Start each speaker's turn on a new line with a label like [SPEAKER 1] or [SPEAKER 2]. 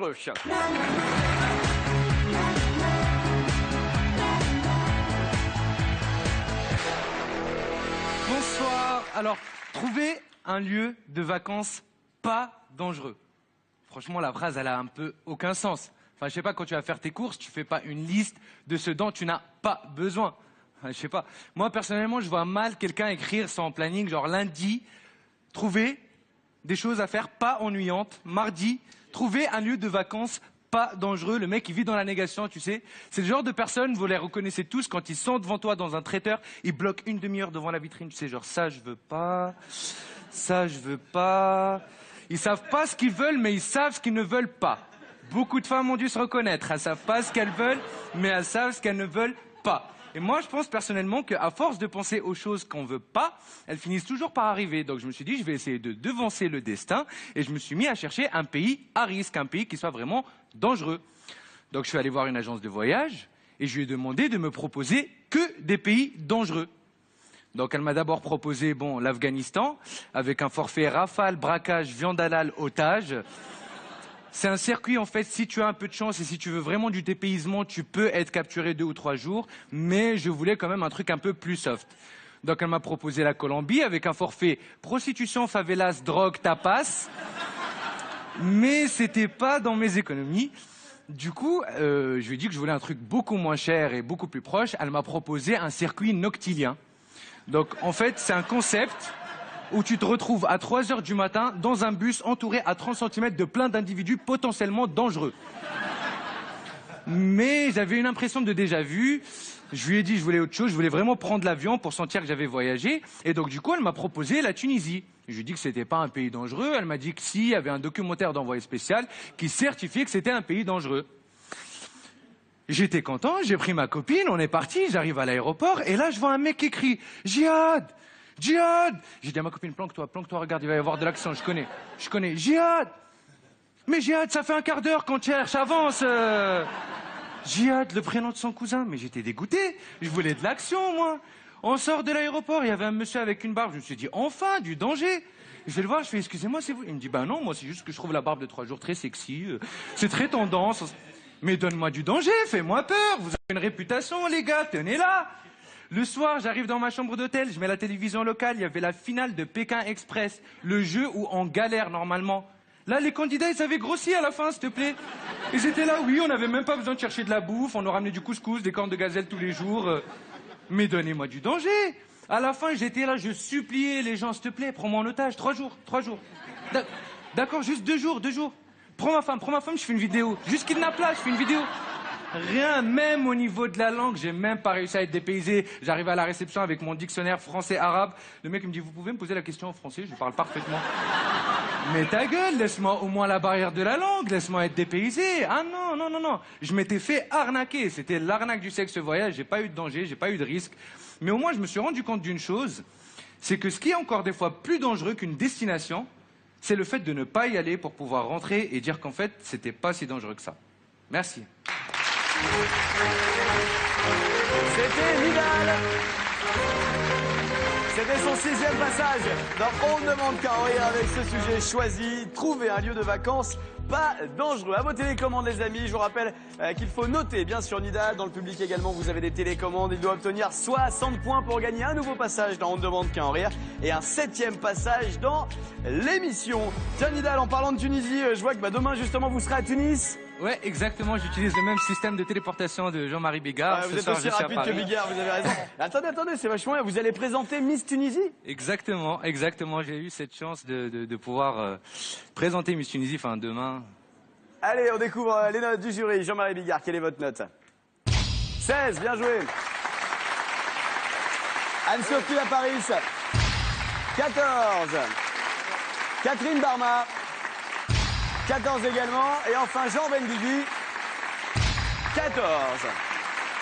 [SPEAKER 1] Choc.
[SPEAKER 2] Bonsoir. Alors, trouver un lieu de vacances pas dangereux. Franchement, la phrase, elle a un peu aucun sens. Enfin, je sais pas, quand tu vas faire tes courses, tu fais pas une liste de ce dont tu n'as pas besoin. Enfin, je sais pas. Moi, personnellement, je vois mal quelqu'un écrire son planning, genre lundi, trouver des choses à faire pas ennuyantes. Mardi, trouver un lieu de vacances pas dangereux. Le mec, il vit dans la négation, tu sais. C'est le genre de personne, vous les reconnaissez tous, quand ils sont devant toi dans un traiteur, ils bloquent une demi-heure devant la vitrine, tu sais, genre ça, je veux pas, ça, je veux pas. Ils savent pas ce qu'ils veulent, mais ils savent ce qu'ils ne veulent pas. Beaucoup de femmes ont dû se reconnaître. Elles savent pas ce qu'elles veulent, mais elles savent ce qu'elles ne veulent pas. Et moi, je pense personnellement qu'à force de penser aux choses qu'on veut pas, elles finissent toujours par arriver. Donc je me suis dit, je vais essayer de devancer le destin. Et je me suis mis à chercher un pays à risque, un pays qui soit vraiment dangereux. Donc je suis allé voir une agence de voyage et je lui ai demandé de me proposer que des pays dangereux. Donc elle m'a d'abord proposé l'Afghanistan, avec un forfait rafale, braquage, viande halal, otage. C'est un circuit, en fait, si tu as un peu de chance et si tu veux vraiment du dépaysement, tu peux être capturé 2 ou 3 jours, mais je voulais quand même un truc un peu plus soft. Donc elle m'a proposé la Colombie avec un forfait prostitution, favelas, drogue, tapas, mais c'était pas dans mes économies. Du coup, je lui ai dit que je voulais un truc beaucoup moins cher et beaucoup plus proche. Elle m'a proposé un circuit noctilien. Donc en fait, c'est un concept où tu te retrouves à 3 heures du matin dans un bus entouré à 30 cm de plein d'individus potentiellement dangereux. Mais j'avais une impression de déjà-vu. Je lui ai dit que je voulais autre chose, je voulais vraiment prendre l'avion pour sentir que j'avais voyagé. Et donc du coup, elle m'a proposé la Tunisie. Je lui ai dit que c'était pas un pays dangereux. Elle m'a dit que si, il y avait un documentaire d'envoyé spécial qui certifiait que c'était un pays dangereux. J'étais content, j'ai pris ma copine, on est parti, j'arrive à l'aéroport et là je vois un mec qui crie « Djihad ! Djihad !» J'ai dit à ma copine, planque-toi, regarde, il va y avoir de l'action, je connais. Djihad ! Mais Djihad, ça fait un quart d'heure qu'on te cherche, avance Djihad, le prénom de son cousin. Mais j'étais dégoûté, je voulais de l'action, moi. On sort de l'aéroport, il y avait un monsieur avec une barbe, je me suis dit, enfin, du danger. Je vais le voir, je fais, excusez-moi, c'est vous? Il me dit, ben non, moi c'est juste que je trouve la barbe de 3 jours très sexy, c'est très tendance. Mais donne-moi du danger, fais-moi peur, vous avez une réputation, les gars, tenez-la. Le soir, j'arrive dans ma chambre d'hôtel, je mets la télévision locale, il y avait la finale de Pékin Express, le jeu où on galère normalement. Là, les candidats, ils avaient grossi à la fin, s'il te plaît. Ils étaient là, oui, on n'avait même pas besoin de chercher de la bouffe, on nous ramenait du couscous, des cornes de gazelle tous les jours. Mais donnez-moi du danger. À la fin, j'étais là, je suppliais les gens, s'il te plaît, prends-moi en otage, 3 jours. D'accord, juste 2 jours. Prends ma femme, je fais une vidéo. Juste kidnappe-la, je fais une vidéo. Rien, même au niveau de la langue, j'ai même pas réussi à être dépaysé. J'arrive à la réception avec mon dictionnaire français-arabe. Le mec il me dit, vous pouvez me poser la question en français? Je parle parfaitement. Mais ta gueule, laisse-moi au moins la barrière de la langue, laisse-moi être dépaysé. Ah non. Je m'étais fait arnaquer. C'était l'arnaque du sexe voyage. J'ai pas eu de danger, j'ai pas eu de risque. Mais au moins, je me suis rendu compte d'une chose, c'est que ce qui est encore des fois plus dangereux qu'une destination, c'est le fait de ne pas y aller pour pouvoir rentrer et dire qu'en fait, c'était pas si dangereux que ça. Merci.
[SPEAKER 1] C'était Nidal. C'était son 6e passage dans On ne demande qu'à en rire avec ce sujet choisi. Trouver un lieu de vacances pas dangereux. À vos télécommandes, les amis, je vous rappelle qu'il faut noter, bien sûr, Nidal. Dans le public également, vous avez des télécommandes. Il doit obtenir 60 points pour gagner un nouveau passage dans On ne demande qu'à en rire et un 7e passage dans l'émission. Tiens, Nidal, en parlant de Tunisie, je vois que demain, justement, vous serez à Tunis.
[SPEAKER 2] Ouais, exactement. J'utilise le même système de téléportation de Jean-Marie Bigard.
[SPEAKER 1] Vous êtes aussi rapide que Bigard, vous avez raison. Attendez, c'est vachement bien. Vous allez présenter Miss Tunisie?
[SPEAKER 2] Exactement. J'ai eu cette chance de pouvoir présenter Miss Tunisie, demain.
[SPEAKER 1] Allez, on découvre les notes du jury. Jean-Marie Bigard, quelle est votre note? 16, bien joué. Anne-Sophie Laparis, 14. Catherine Barma, 14 également. Et enfin, Jean Benguigui, 14.